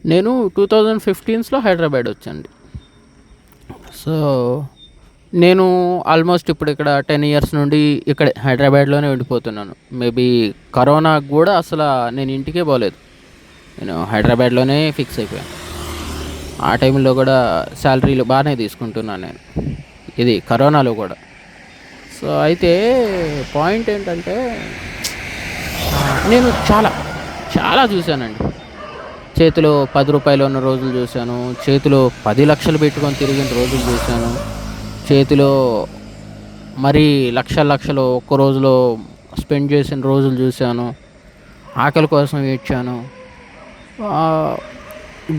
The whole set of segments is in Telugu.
నేను 2015లో హైదరాబాద్ వచ్చానండి. సో, నేను ఆల్మోస్ట్ ఇప్పుడు ఇక్కడ 10 ఇయర్స్ నుండి ఇక్కడే హైదరాబాద్‌లోనే ఉండిపోతున్నాను. మేబీ కరోనాకి గూడా నేను ఇంటికే పోలేదు. నేను హైదరాబాద్‌లోనే ఫిక్స్ అయిపోయాను. ఆ టైంలో గూడా సాలరీలు బానే తీసుకుంటున్నాను నేను. ఇది కరోనాలో గూడా. సో, అయితే పాయింట్ ఏంటంటే నేను చాలా చూశానండి. చేతిలో రూ. 10 ఉన్న రోజులు చూశాను. చేతిలో 10,00,000 పెట్టుకొని తిరిగిన రోజులు చూశాను. చేతిలో మరీ లక్షలు ఒక్క రోజులో స్పెండ్ చేసిన రోజులు చూశాను. ఆకలి కోసం ఏడ్చాను. ఆహ్,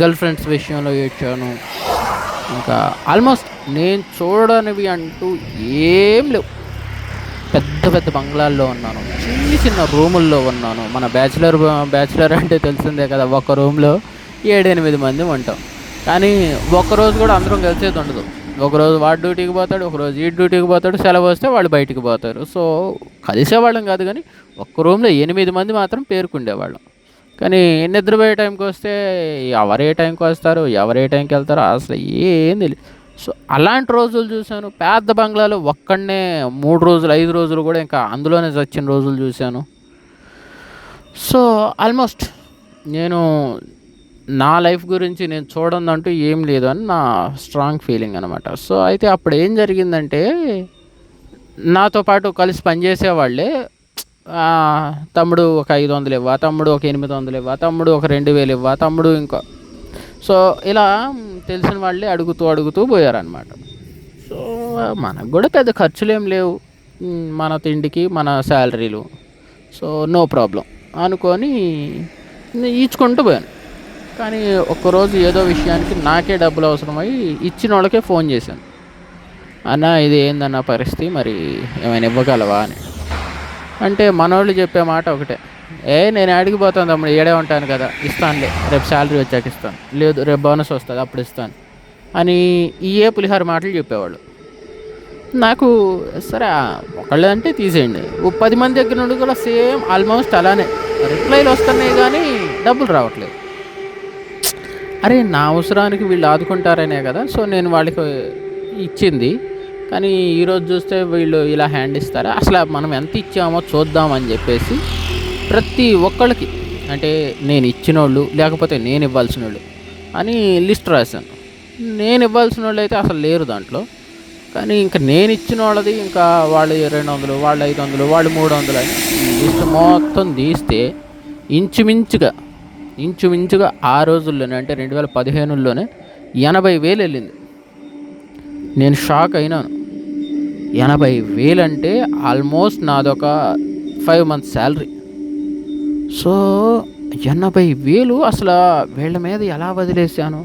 గర్ల్ ఫ్రెండ్స్ విషయంలో ఏడ్చాను. ఇంకా ఆల్మోస్ట్ నేను చూడనివి అంటూ ఏం లేవు. పెద్ద పెద్ద బంగ్లాల్లో ఉన్నాను. చిన్న రూముల్లో ఉన్నాను. మన బ్యాచిలర్ అంటే తెలిసిందే కదా! ఒక రూమ్‌లో 7, 8 మంది ఉంటాం. కానీ ఒక్కరోజు కూడా అందరం కలిసేది ఉండదు. ఒకరోజు వాడు డ్యూటీకి పోతాడు. ఒకరోజు ఈడు డ్యూటీకి పోతాడు. సెలవొస్తే వాళ్ళు బయటికి పోతారు. సో, కలిసేవాళ్ళం కాదు గానీ, ఒక్క రూమ్‌లో 8 మంది మాత్రం పేరుకుండేవాళ్ళం. కానీ నిద్రపోయే టైంకొస్తే ఎవరు ఏ టైంకొస్తారు, ఎవరు ఏ టైంకెళ్తారో అసలు ఏం తెలీదు. సో, అలాంటి రోజులు చూశాను. పెద్ద బంగ్లాలో ఒక్కడినే 3 రోజులు, 5 రోజులు కూడా ఇంకా అందులోనే చచ్చిన రోజులు చూశాను. సో, ఆల్మోస్ట్ నేను నా లైఫ్ గురించి నేను చూడనిదంటూ ఏం లేదు అని నా స్ట్రాంగ్ ఫీలింగ్ అనమాట. సో, అయితే అప్పుడేం జరిగిందంటే, నాతో పాటు కలిసి పనిచేసేవాళ్ళే తమ్ముడు ఒక 500 ఇవ్వా, తమ్ముడు ఒక 800 ఇవ్వా, తమ్ముడు ఒక 2000 ఇవ్వా, తమ్ముడు ఇంకా సో, ఇలా తెలిసిన వాళ్ళే అడుగుతూ పోయారనమాట. సో, మనకు గూడా పెద్ద ఖర్చులేం లేవు. మన తిండికి మన శాలరీలు. సో, నో ప్రాబ్లమ్ అనుకోని ఈచుకుంటూ పోయాను. కానీ ఒక్కరోజు ఏదో విషయానికి నాకే డబ్బులు అవసరమై ఇచ్చినోళ్ళకే ఫోన్ చేశాను. "అన్నా ఇది ఏందన్నా పరిస్థితి మరి ఏమైనా ఇవ్వగలవా" అని. అంటే మనోళ్ళు చెప్పే మాట ఒకటే. నేను యాడికి పోతాను తమ్ముడు ఈడే ఉంటాను కదా! ఇస్తానులే రేపు శాలరీ వచ్చాక ఇస్తాను. లేదు రేపు బోనస్ వస్తది అప్పుడు ఇస్తాను అని ఇయ్యే పులిహోర మాటలు చెప్పేవాళ్ళు. నాకు సరే ఒకళ్ళే అంటే తీసేయండి. ఓ 10 మంది దగ్గర నుండి కూడా సేమ్ ఆల్మోస్ట్ అలానే రిప్లైలు వస్తున్నాయి గానీ డబ్బులు రావట్లేదు. అరే! నా అవసరానికి వీళ్ళు ఆదుకుంటారనే కదా! సో, నేను వాళ్ళకి ఇచ్చింది. కానీ ఈరోజు చూస్తే వీళ్ళు ఇలా హ్యాండ్ ఇస్తారా? అసల మనం ఎంత ఇచ్చామో చూద్దాం అని చెప్పేసి ప్రతి ఒక్కళ్ళకి అంటే నేను ఇచ్చినోళ్ళు, లేకపోతే నేను ఇవ్వాల్సినోళ్ళు అని లిస్ట్ రాశాను. నేను ఇవ్వాల్సినోళ్ళైతే అసలు లేరు దాంట్లో. కానీ ఇంక నేను ఇచ్చినోళ్ళది ఇంకా వాళ్ళు 200, వాళ్ళు 500, వాళ్ళు 300 అని ఈ లిస్ట్ మొత్తం తీస్తే ఇంచుమించుగా ఆ రోజుల్లోనే అంటే 2015లోనే 80,000 ఎళ్ళింది. నేను షాక్ అయినాను. 80,000 అంటే ఆల్మోస్ట్ నాదొక 5 మంత్స్ శాలరీ. సో, 80,000 వీళ్ళ మీద ఎలా వదిలేసాను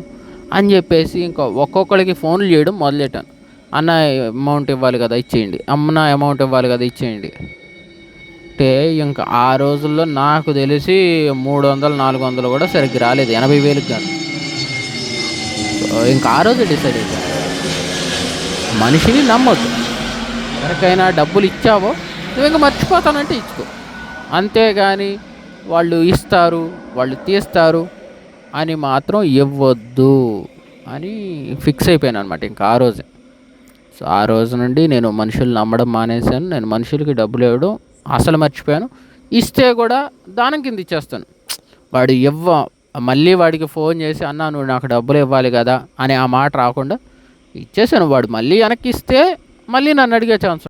అని చెప్పేసి ఇంకా ఒక్కొక్కళ్ళకి ఫోన్లు చేయడం మొదలెట్టాను. "అన్న అమౌంట్ ఇవ్వాలి కదా ఇచ్చేయండి. అన్న అమౌంట్ ఇవ్వాలి కదా ఇచ్చేయండి." అంటే ఇంక ఆ రోజుల్లో నాకు తెలిసి 300, 400 కూడా సరిగ్గా రాలేదు 80,000కి గాను. సో, ఇంక ఆ రోజే డిసైడ్ అయిపోయాను. మనిషిని నమ్మొద్దు. ఎవరికైనా డబ్బులు ఇచ్చావో నువ్వింక మర్చిపోతానంటే ఇచ్చుకో. అంతేగాని వాళ్ళు ఇస్తారు, వాళ్ళు తీస్తారు అని మాత్రం ఇవ్వొద్దు అని ఫిక్స్ అయిపోయాననమాట ఇంక ఆ రోజే. సో, ఆ రోజు నుండి నేను మనుషుల్ని నమ్మడం మానేశాను. నేను మనుషులకి డబ్బులివ్వడం అసలు మర్చిపోయాను. ఇస్తే కూడా దానం కింద ఇచ్చేస్తాను. వాడు మళ్ళీ వాడికి ఫోన్ చేసి "అన్నా నువ్వు నాకు డబ్బులివ్వాలి గదా" అని ఆ మాట రాకుండా ఇచ్చేసాను. వాడు మళ్ళీ వెనక్కిస్తే మళ్ళీ నన్ను అడిగే ఛాన్స్